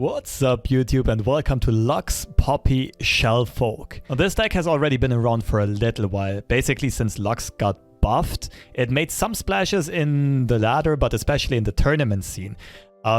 What's up YouTube and welcome to Lux Poppy Shellfolk. Now, this deck has already been around for a little while, basically since Lux got buffed. It made some splashes in the ladder, but especially in the tournament scene.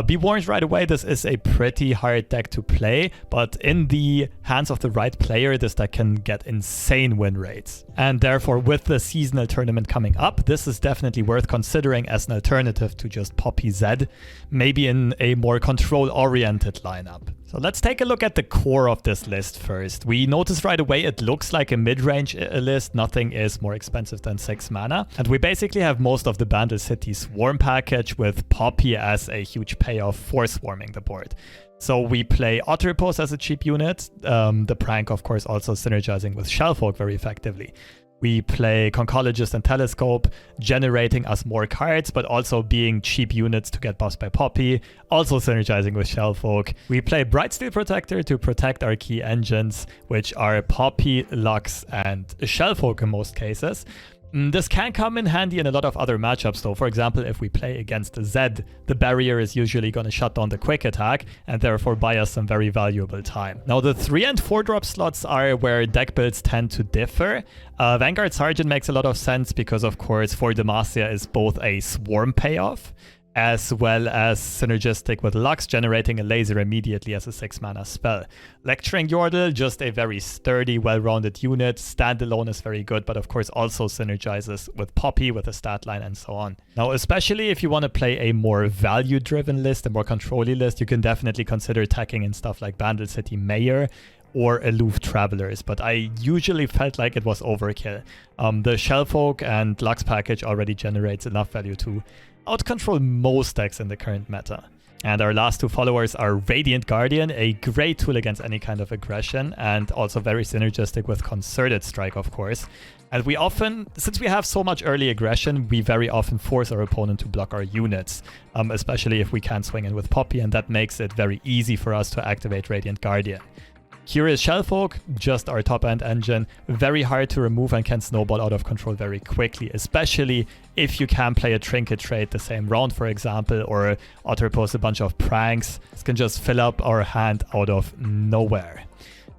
Be warned right away, this is a pretty hard deck to play, but in the hands of the right player, this deck can get insane win rates. And therefore, with the seasonal tournament coming up, this is definitely worth considering as an alternative to just Poppy Z, maybe in a more control-oriented lineup. So let's take a look at the core of this list first. We notice right away it looks like a mid-range list. Nothing is more expensive than 6 mana. And we basically have most of the Bandle City Swarm package with Poppy as a huge payoff for swarming the board. So we play Otterpus as a cheap unit. The prank, of course, also synergizing with Shellfolk very effectively. We play Conchologist and Telescope, generating us more cards, but also being cheap units to get buffed by Poppy, also synergizing with Shellfolk. We play Brightsteel Protector to protect our key engines, which are Poppy, Lux, and Shellfolk in most cases. This can come in handy in a lot of other matchups though. For example, if we play against Zed, the barrier is usually going to shut down the quick attack and therefore buy us some very valuable time. Now the 3 and 4 drop slots are where deck builds tend to differ. Vanguard Sergeant makes a lot of sense because of course for Demacia is both a swarm payoff as well as synergistic with Lux, generating a laser immediately as a 6 mana spell. Lecturing Yordle, just a very sturdy, well-rounded unit. Standalone is very good, but of course also synergizes with Poppy, with a stat line, and so on. Now, especially if you want to play a more value-driven list, a more control-y list, you can definitely consider attacking in stuff like Bandle City Mayor or Aloof Travelers, but I usually felt like it was overkill. The Shellfolk and Lux package already generates enough value to outcontrol most decks in the current meta. And our last two followers are Radiant Guardian, a great tool against any kind of aggression, and also very synergistic with Concerted Strike, of course. And we often, since we have so much early aggression, we very often force our opponent to block our units, especially if we can't swing in with Poppy, and that makes it very easy for us to activate Radiant Guardian. Curious Shellfolk, just our top-end engine, very hard to remove and can snowball out of control very quickly, especially if you can play a Trinket trade the same round, for example, or Otterpus a bunch of pranks. This can just fill up our hand out of nowhere.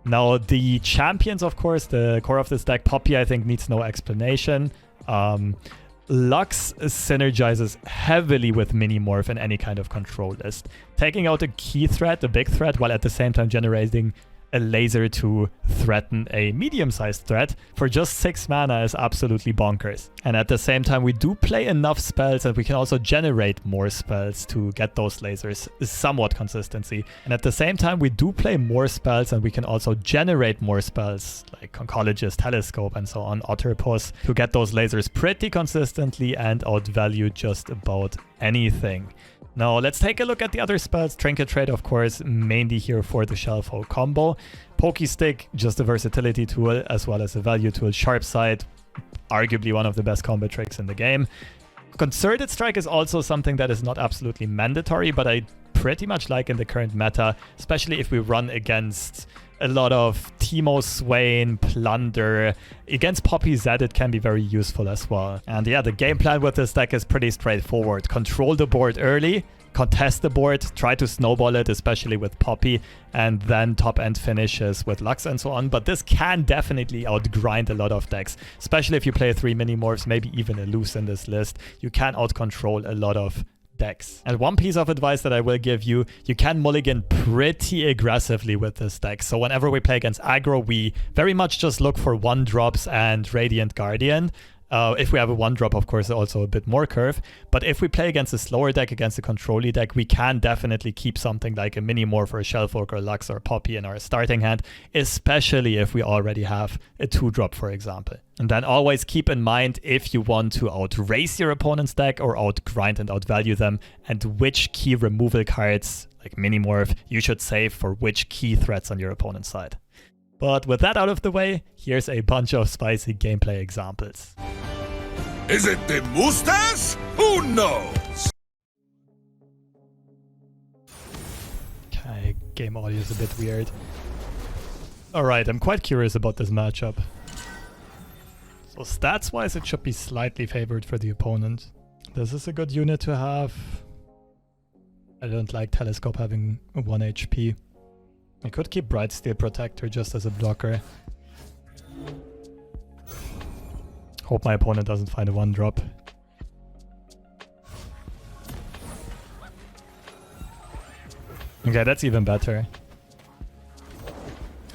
Now, the champions, of course, the core of this deck, Poppy, I think, needs no explanation. Lux synergizes heavily with Minimorph in any kind of control list, taking out a key threat, a big threat, while at the same time generating a laser to threaten a medium-sized threat for just 6 mana is absolutely bonkers. And at the same time, we do play enough spells and we can also generate more spells to get those lasers somewhat consistency. And at the same time, we do play more spells and we can also generate more spells like Conchologist, Telescope, and so on, Otterpus, to get those lasers pretty consistently and outvalue just about anything. Now, let's take a look at the other spells. Trinket Trade, of course, mainly here for the Shellfolk combo. Pokey Stick, just a versatility tool as well as a value tool. Sharp Sight, arguably one of the best combat tricks in the game. Concerted Strike is also something that is not absolutely mandatory, but I pretty much like in the current meta, especially if we run against a lot of Teemo Swain, Plunder. Against Poppy Z, it can be very useful as well. And yeah, the game plan with this deck is pretty straightforward. Control the board early, contest the board, try to snowball it, especially with Poppy, and then top-end finishes with Lux and so on. But this can definitely outgrind a lot of decks, especially if you play 3 Minimorphs, maybe even a Loose in this list. You can outcontrol a lot of decks. And one piece of advice that I will give you, you can mulligan pretty aggressively with this deck. So whenever we play against aggro, we very much just look for 1-drops and Radiant Guardian. If we have a 1-drop, of course, also a bit more curve. But if we play against a slower deck, against a control-y deck, we can definitely keep something like a Minimorph or a Shellfolk or Lux or Poppy in our starting hand, especially if we already have a 2-drop, for example. And then always keep in mind if you want to outrace your opponent's deck or outgrind and outvalue them, and which key removal cards, like Minimorph, you should save for which key threats on your opponent's side. But with that out of the way, here's a bunch of spicy gameplay examples. Is it the mustache? Who knows? Okay, game audio is a bit weird. Alright, I'm quite curious about this matchup. So stats-wise, it should be slightly favored for the opponent. This is a good unit to have. I don't like Telescope having 1 HP. I could keep Bright Steel Protector just as a blocker. Hope my opponent doesn't find a 1-drop. Okay, that's even better.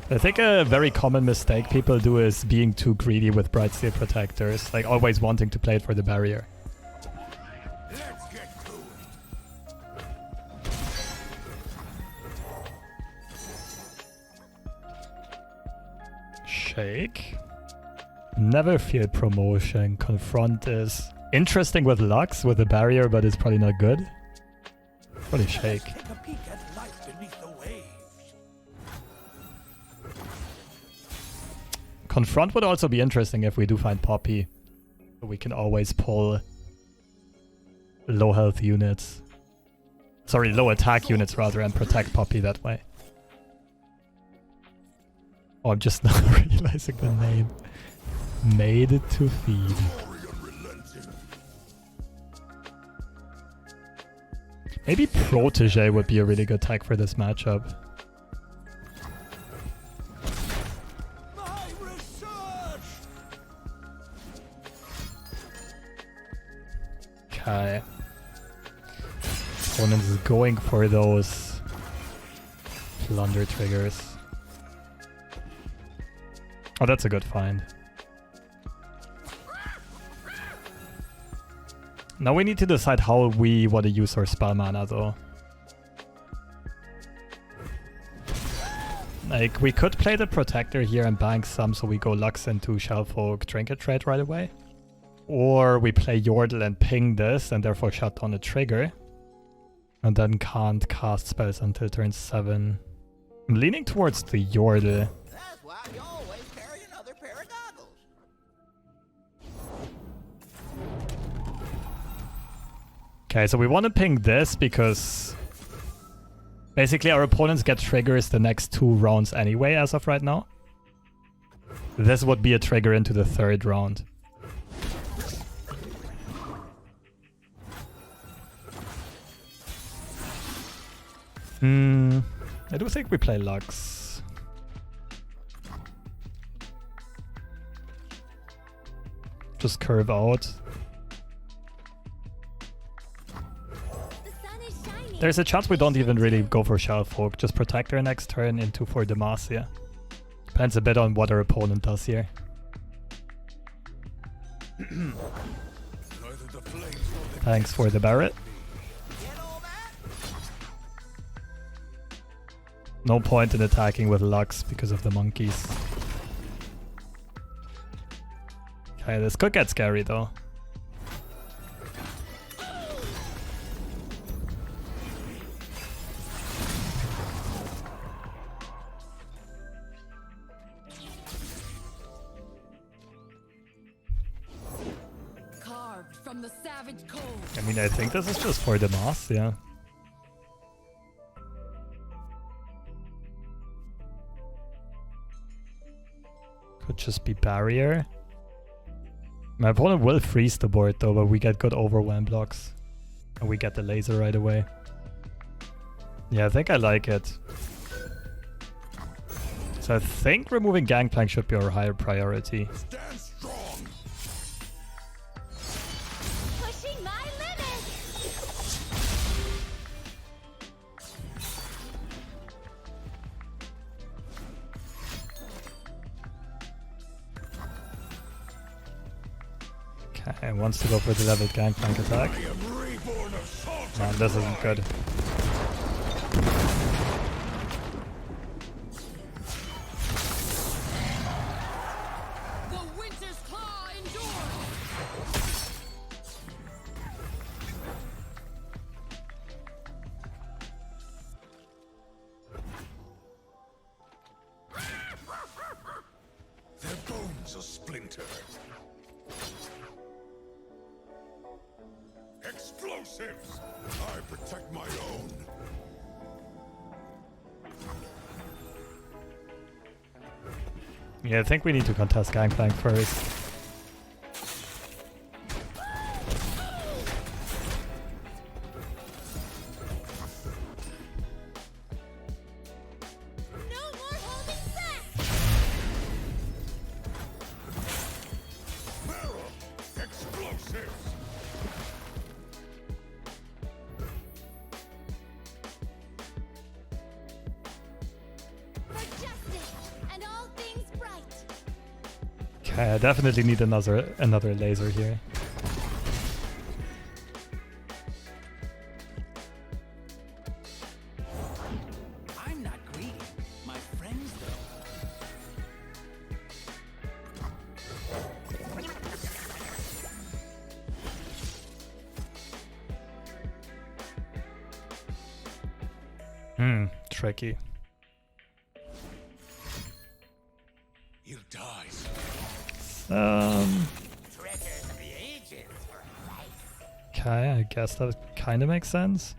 I think a very common mistake people do is being too greedy with Bright Steel Protectors, like always wanting to play it for the barrier. Let's get to it. Shake. Never feel promotion. Confront is interesting with Lux, with the barrier, but it's probably not good. Probably Shake. Take a peek at life beneath the waves. Confront would also be interesting if we do find Poppy. We can always pull low health units. Sorry, low attack units rather, and protect Poppy that way. Oh, I'm just now realizing the name. Made to feed. Maybe Protege would be a really good tag for this matchup. Okay. Opponent is going for those plunder triggers. Oh, that's a good find. Now we need to decide how we want to use our spell mana though. Like, we could play the Protector here and bank some so we go Lux into Shellfolk Trinket Trade right away. Or we play Yordle and ping this and therefore shut down the trigger. And then can't cast spells until turn 7. I'm leaning towards the Yordle. That's why you always carry another pair of goggles. Okay, so we want to ping this because basically our opponents get triggers the next 2 rounds anyway as of right now. This would be a trigger into the 3rd round. I do think we play Lux. Just curve out. There's a chance we don't even really go for Shellfolk, just Protector next turn into for Demacia. Depends a bit on what our opponent does here. Thanks for the Barret. No point in attacking with Lux because of the monkeys. Okay, this could get scary though. From the savage cold. I mean, I think this is just for Demacia. Could just be barrier. My opponent will freeze the board though, but we get good overwhelm blocks. And we get the laser right away. Yeah, I think I like it. So I think removing Gangplank should be our higher priority. Stand strong. Pushing my limits. Okay, wants to go for the leveled Gangplank attack. I am reborn of salt. Man, this isn't good. The winter's claw endures. Their bones are splintered. Explosives! I protect my own. Yeah, I think we need to contest Gangplank first. Okay, I definitely need another laser here. I'm not greedy. My friends, though. Tricky. You die. Treasures of the ages for a price. Okay, I guess that kind of makes sense.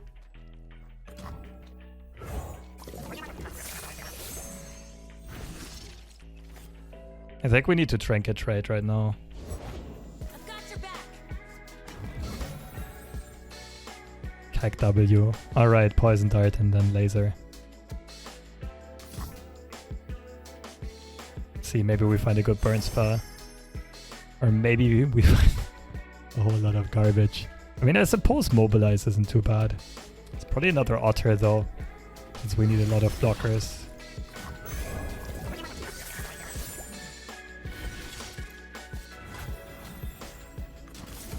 I think we need to trinket trade right now. I've got your back. Keg W. Alright, poison dart and then laser. See, maybe we find a good burn spell. Or maybe we find a whole lot of garbage. I mean, I suppose mobilize isn't too bad. It's probably another otter though, since we need a lot of blockers.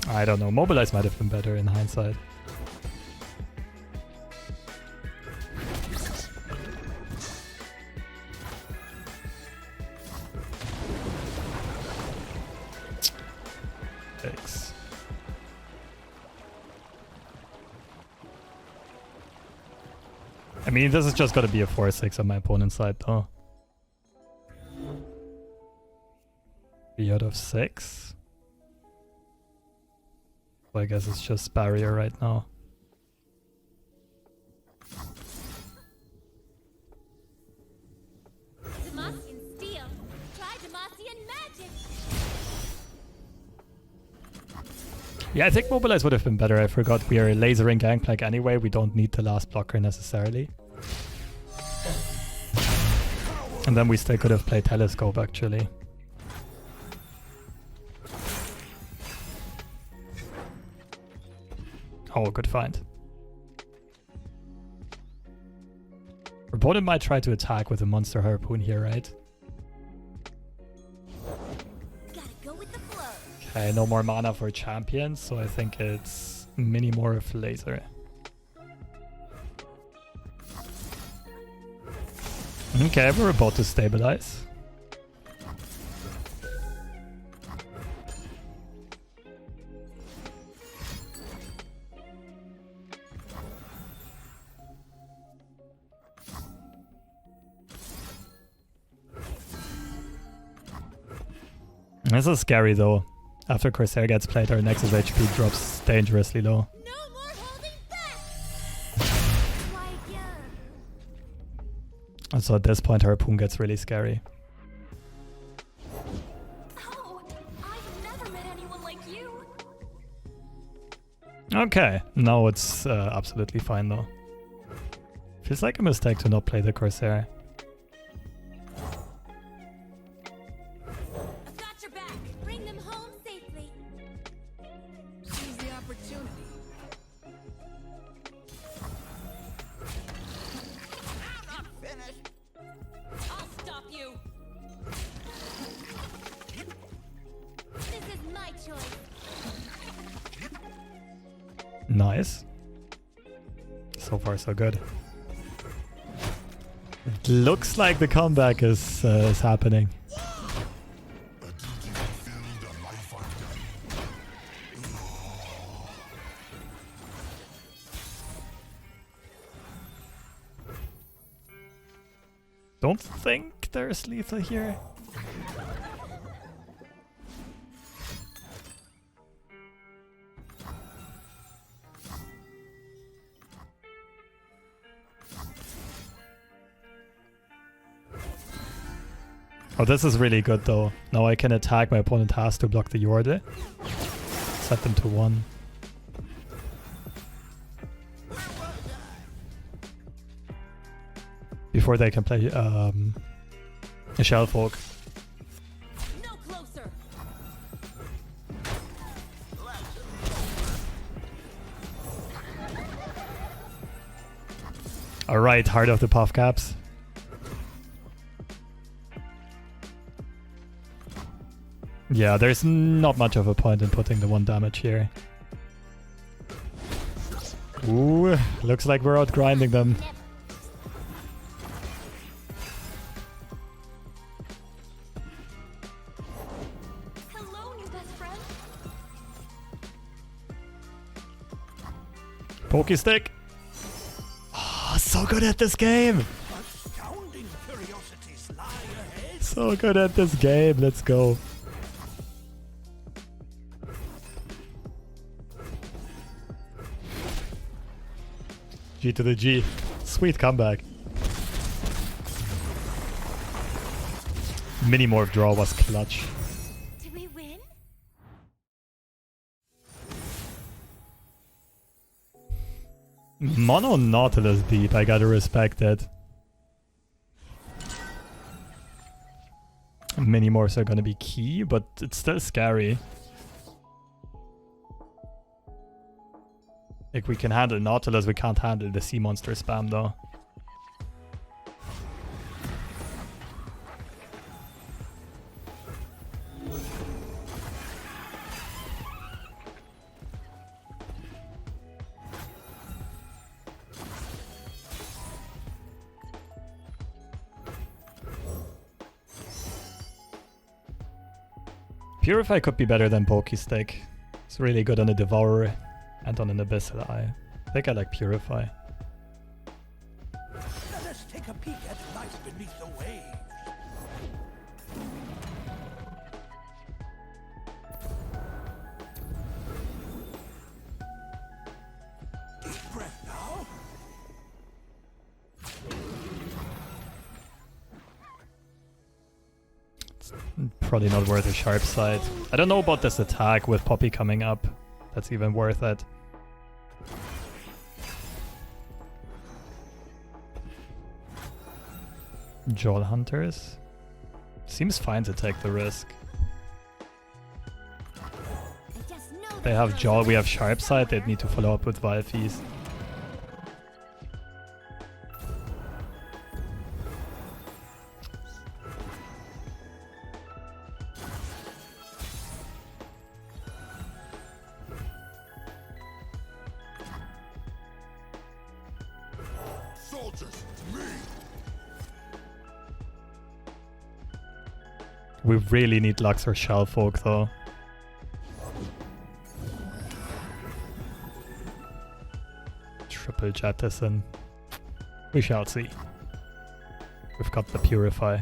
I don't know, mobilize might have been better in hindsight. Thanks. I mean, this is just gotta be a 4-6 on my opponent's side though. 3 out of 6. So I guess it's just barrier right now. Demacian steel. Try Demacian magic. Yeah, I think mobilize would have been better. I forgot we are lasering Gangplank anyway. We don't need the last blocker necessarily. And then we still could have played Telescope actually. Oh, good find. Our opponent might try to attack with a monster harpoon here, right? Gotta go with the flow. Okay, no more mana for champions, so I think it's Minimorph laser. Okay, we're about to stabilize. This is scary though. After Corsair gets played, our Nexus HP drops dangerously low. No more holding back. Why again? And so at this point, Harpoon gets really scary. Oh, I've never met anyone like you. Okay, now it's absolutely fine though. Feels like a mistake to not play the Corsair. I've got your back. Bring them home safely. Seize the opportunity. I'm not finished. I'll stop you. This is my choice. Nice. So far, so good. It looks like the comeback is happening. Don't think there's lethal here. Oh, this is really good though. Now I can attack, my opponent has to block the Yordle. Set them to 1. Before they can play a Shellfolk. No closer. Alright, Heart of the Puff Caps. Yeah, there's not much of a point in putting the 1 damage here. Ooh, looks like we're outgrinding them. Hello, new best friend. Pokestick. Oh, so good at this game. Astounding curiosities lie ahead. So good at this game. Let's go. G to the G. Sweet comeback. Minimorph draw was clutch. Did we win? Mono Nautilus deep, I gotta respect it. Minimorphs are gonna be key, but it's still scary. Like, we can handle Nautilus, we can't handle the sea monster spam though. Purify could be better than Pokestick. It's really good on a Devourer and on an Abyssal Eye. I think I like Purify. Let us take a peek at life beneath the waves. Deep breath now. Probably not worth a sharp side. I don't know about this attack with Poppy coming up. That's even worth it. Joel Hunters. Seems fine to take the risk. They have Joel, we have sharp side. They'd need to follow up with Vilefeast. Soldiers, to me. We really need Lux or Shellfolk though. Triple Jettison. We shall see. We've got the Purify.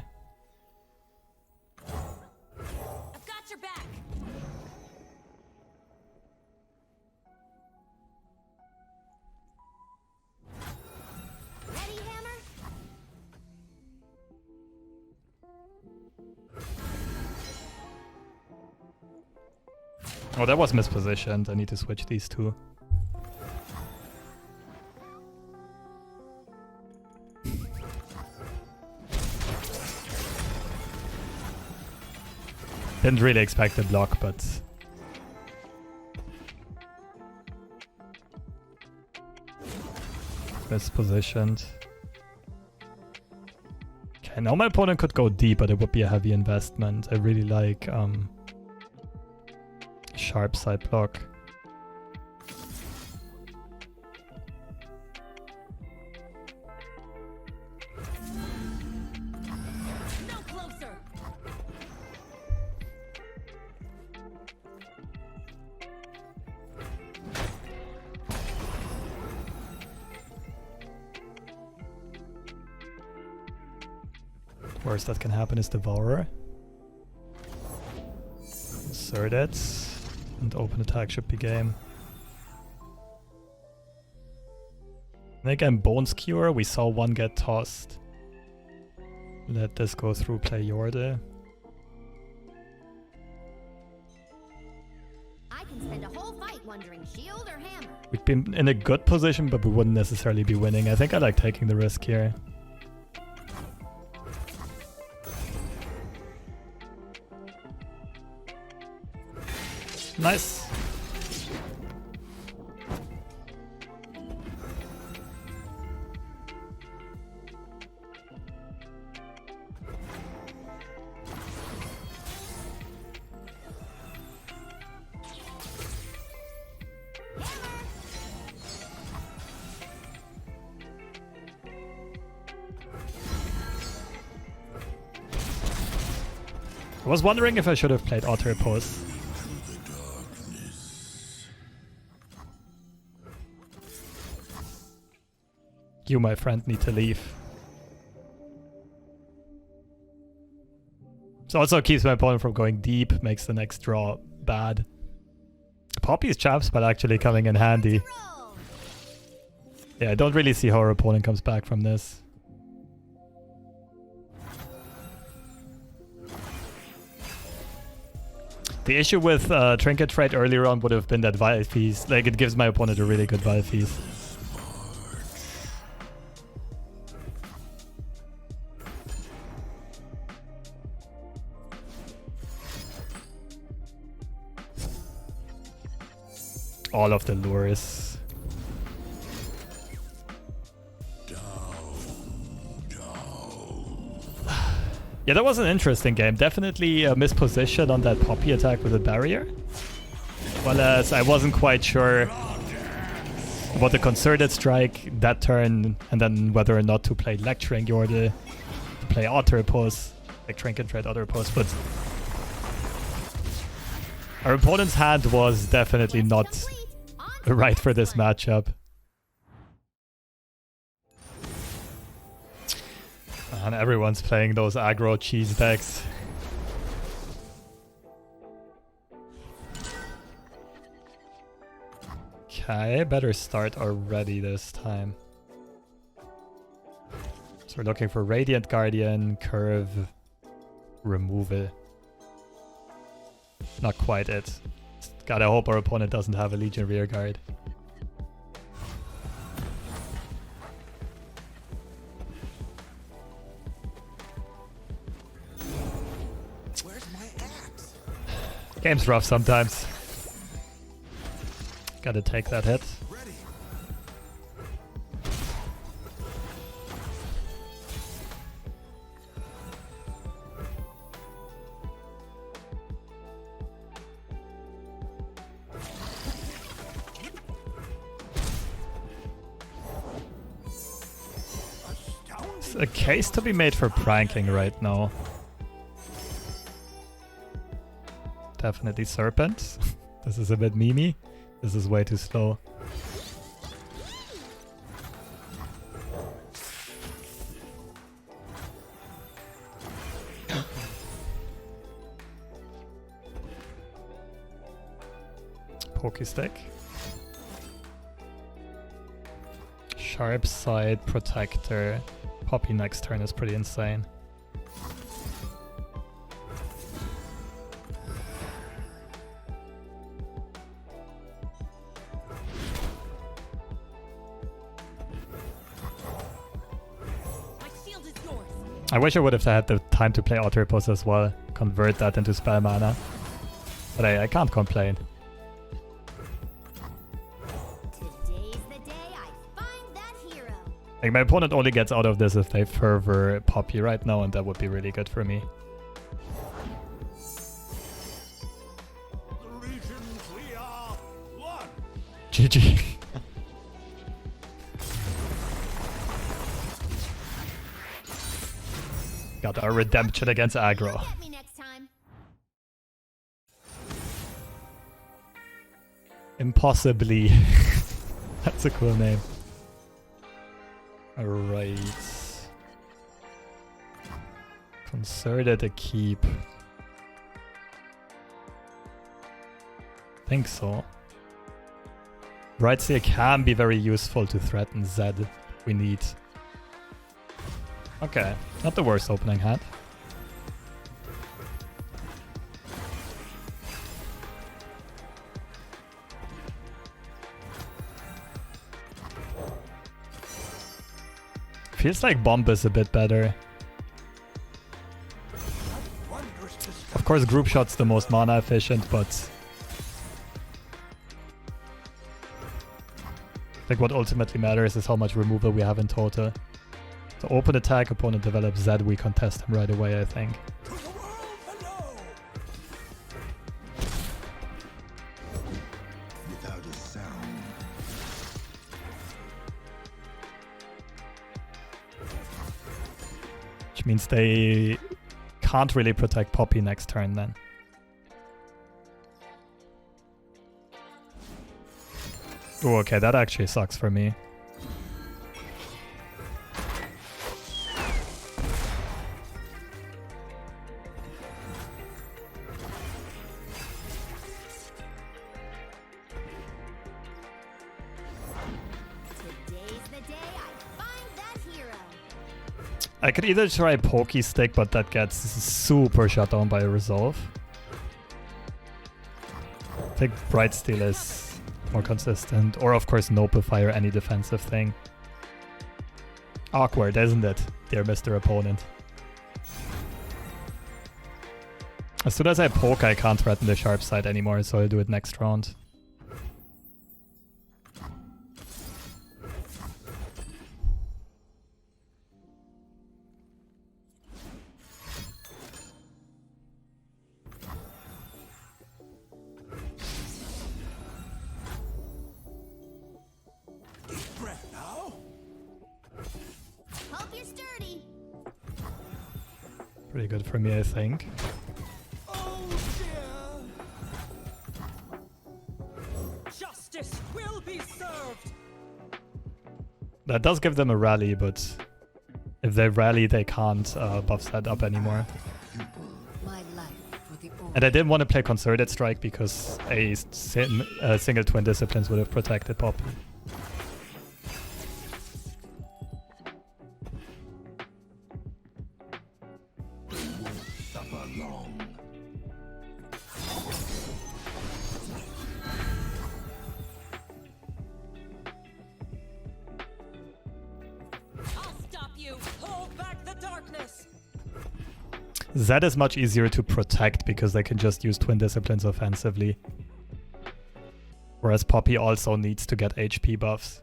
I've got your back. Ready, Hammer? Oh, that was mispositioned. I need to switch these two. Didn't really expect the block, but... mispositioned. Okay, now my opponent could go deep, but it would be a heavy investment. I really like sharp side block. No closer. Worst that can happen is Devourer. Insert it. And open attack should be game. And again, Bones Cure. We saw one get tossed. Let this go through, play Yordle. I can spend a whole fight wondering shield or hammer. We've been in a good position, but we wouldn't necessarily be winning. I think I like taking the risk here. Nice. I was wondering if I should have played Otterpus. You, my friend, need to leave. This also keeps my opponent from going deep, makes the next draw bad. Poppy's Champ Spell actually coming in handy. Yeah, I don't really see how our opponent comes back from this. The issue with Trinket Trade earlier on would have been that Vial Feast. Like, it gives my opponent a really good Vial Feast. All of the lures. Yeah, that was an interesting game. Definitely a misposition on that Poppy attack with a barrier. Well, as I wasn't quite sure about the concerted strike that turn, and then whether or not to play Lecturing Yordle, to play Otterpus, like Trinket Trade Otterpus, but our opponent's hand was definitely not right for this matchup. And everyone's playing those aggro cheese decks. Okay, better start already this time. So we're looking for Radiant Guardian, Curve, Removal. Not quite it. Gotta hope our opponent doesn't have a Legion Rearguard. Where's my axe? Game's rough sometimes. Gotta take that hit. Ready. It's a case to be made for pranking right now. Definitely Serpent. This is a bit memey. This is way too slow. Pokestick. Sharp Side, Protector. Poppy next turn is pretty insane. I wish I would have had the time to play Otterpus as well. Convert that into spell mana. But I can't complain. Today's the day I find that hero. Like, my opponent only gets out of this if they Fervor Poppy right now, and that would be really good for me. The region clear. One. GG. Got our redemption against aggro. Get me next time. Impossibly. That's a cool name. Alright. Concerted a keep. Think so. Right Seer can be very useful to threaten Zed. We need. Okay, not the worst opening hand. Feels like Bomb is a bit better. Of course, Group Shot's the most mana efficient, but I think what ultimately matters is how much removal we have in total. So open attack, opponent develops Zed, we contest him right away, I think. To the world below. Without a sound. Which means they can't really protect Poppy next turn then. Oh, okay, that actually sucks for me. Today's the day I find that hero. I could either try Pokey Stick, but that gets super shut down by a Resolve. I think Bright Steel is more consistent. Or of course Noble Fire, any defensive thing. Awkward, isn't it, dear Mr. Opponent? As soon as I poke, I can't threaten the sharp side anymore, so I'll do it next round. Hope you're sturdy. Pretty good for me, I think. Justice will be served. That does give them a rally, but if they rally, they can't buff that up anymore. My life for the And I didn't want to play Concerted Strike because a single Twin Disciplines would have protected Poppy. I'll stop you. Hold back the darkness. Zed is much easier to protect because they can just use Twin Disciplines offensively. Whereas Poppy also needs to get HP buffs.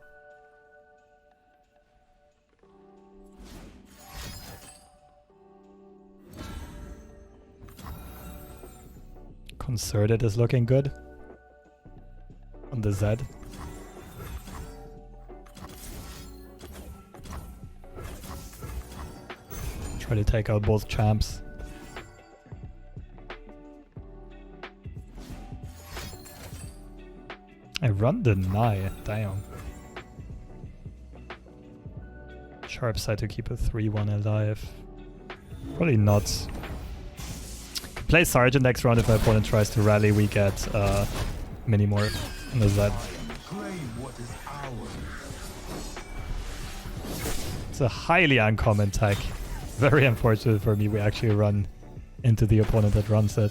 Concerted is looking good on the Zed. Try to take out both champs. I run deny, damn. Sharp side to keep a 3-1 alive. Probably not. Play Sergeant next round. If my opponent tries to rally, we get Minimorph on the Zed. It's a highly uncommon tech. Very unfortunate for me, we actually run into the opponent that runs it.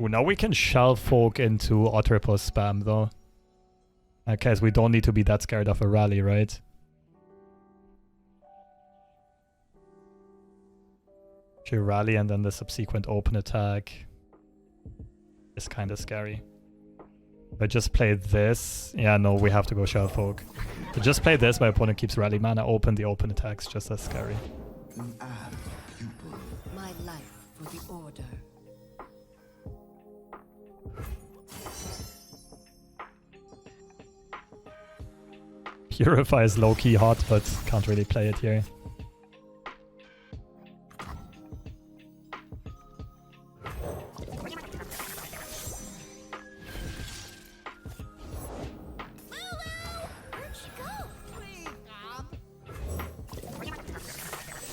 Ooh, now we can Shellfolk into Otterpus spam though. Okay, so we don't need to be that scared of a rally, right? Actually rally and then the subsequent open attack is kind of scary. If I just play this, yeah, no, we have to go Shellfolk. If I just play this, my opponent keeps rally mana open, the open attack's just as scary. My life for the order. Purify is low-key hot, but can't really play it here.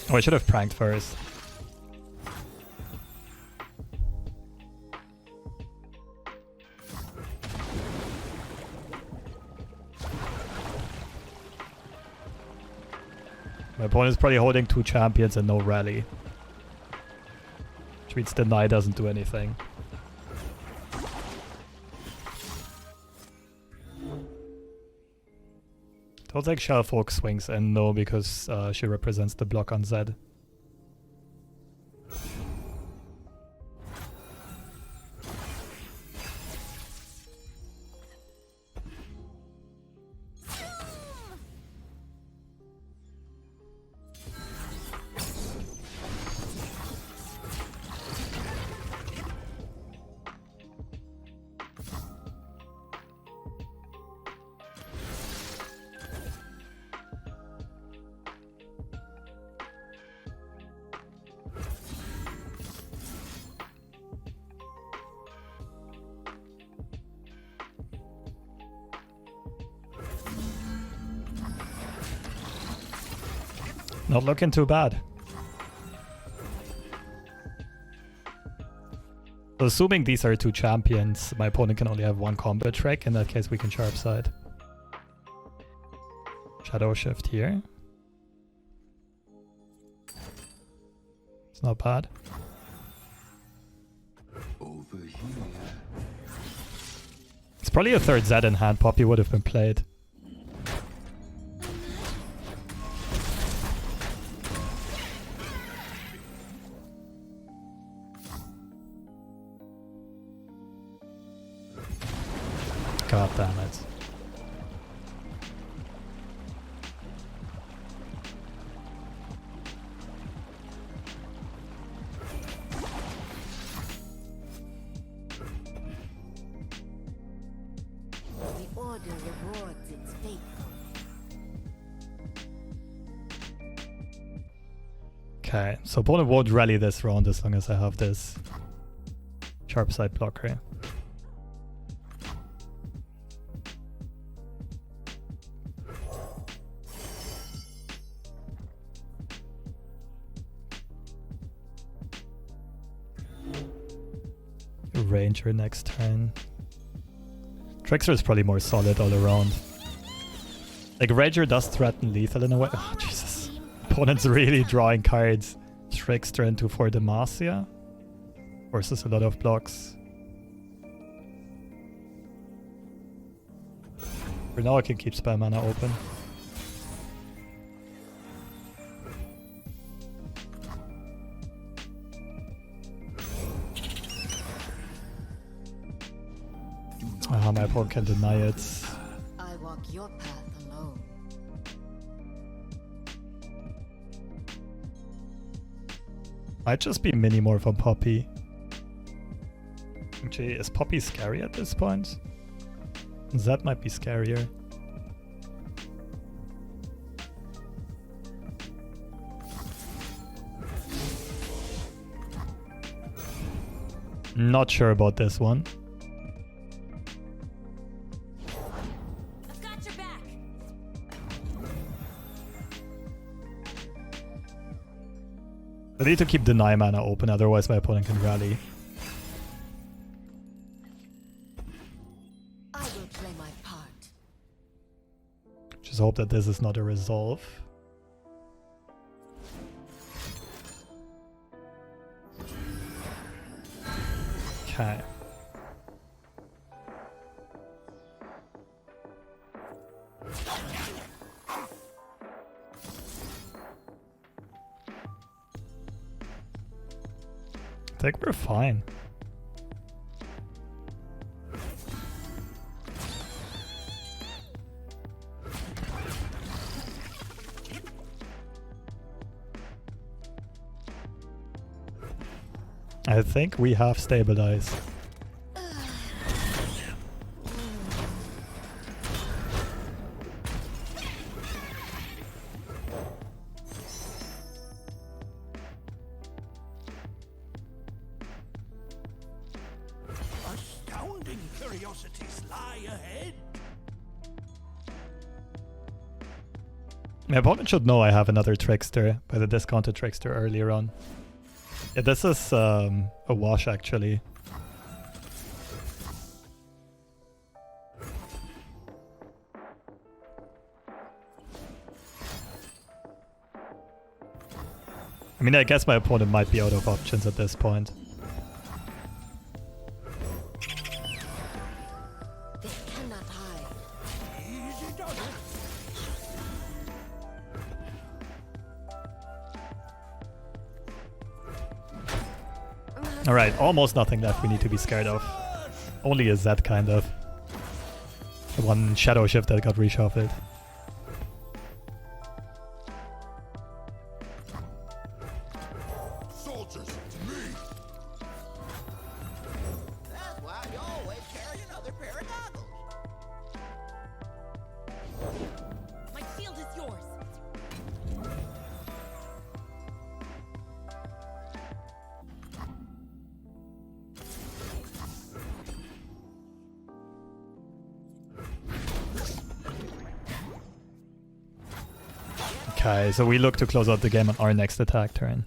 Oh, I should have pranked first. My opponent's probably holding 2 champions and no rally. Which means deny doesn't do anything. Don't think Shellfolk swings in, no, because she represents the block on Zed. Not looking too bad. So assuming these are two champions, my opponent can only have one combat trick. In that case, we can sharp side. Shadow shift here. It's not bad. Over here. It's probably a third Z in hand. Poppy would have been played. God damn it. The order rewards its faithful. Okay, so opponent won't rally this round as long as I have this sharp side blocker. Ranger next turn. Trickster is probably more solid all around. Like Ranger does threaten lethal in a way. Oh, Jesus. Opponent's really drawing cards. Trickster into for Demacia. Forces a lot of blocks. For now I can keep spell mana open. My opponent can deny it. I walk your path alone. Might just be Minimorph on Poppy. Actually, is Poppy scary at this point? That might be scarier. Not sure about this one. I've got your back. I need to keep deny mana open, otherwise my opponent can rally. I will play my part. Just hope that this is not a resolve. Okay. I think we're fine. I think we have stabilized. Astounding curiosities lie ahead. My opponent should know I have another Trickster by the discounted Trickster earlier on. Yeah, this is a wash actually. I mean, I guess my opponent might be out of options at this point. They cannot hide. Easy does it. Alright, almost nothing left we need to be scared of. Only a Z kind of. The one shadow shift that got reshuffled. Soldiers to me. That's why you always carry another pair of goggles. My shield is yours. Okay, so we look to close out the game on our next attack turn.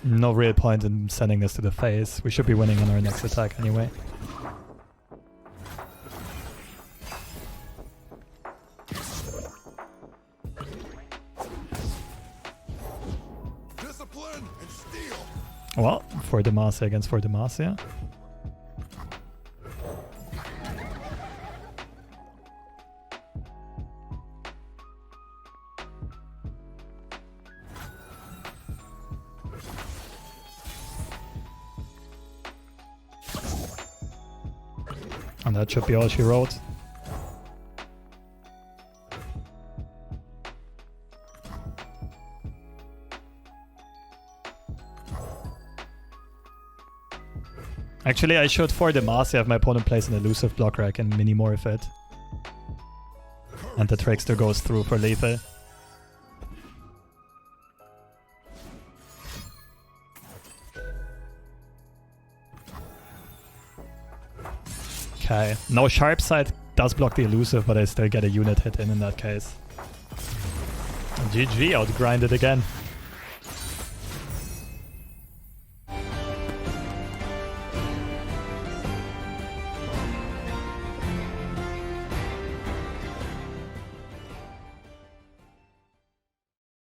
No real point in sending this to the face. We should be winning on our next attack anyway. Discipline and steel. Well, for Demacia against for Demacia. And that should be all she wrote. Actually, I should for Demacia have my opponent place an elusive block rack and Minimorph it. And the Trickster goes through for lethal. Okay, no sharp side does block the elusive, but I still get a unit hit in that case. GG, outgrinded again.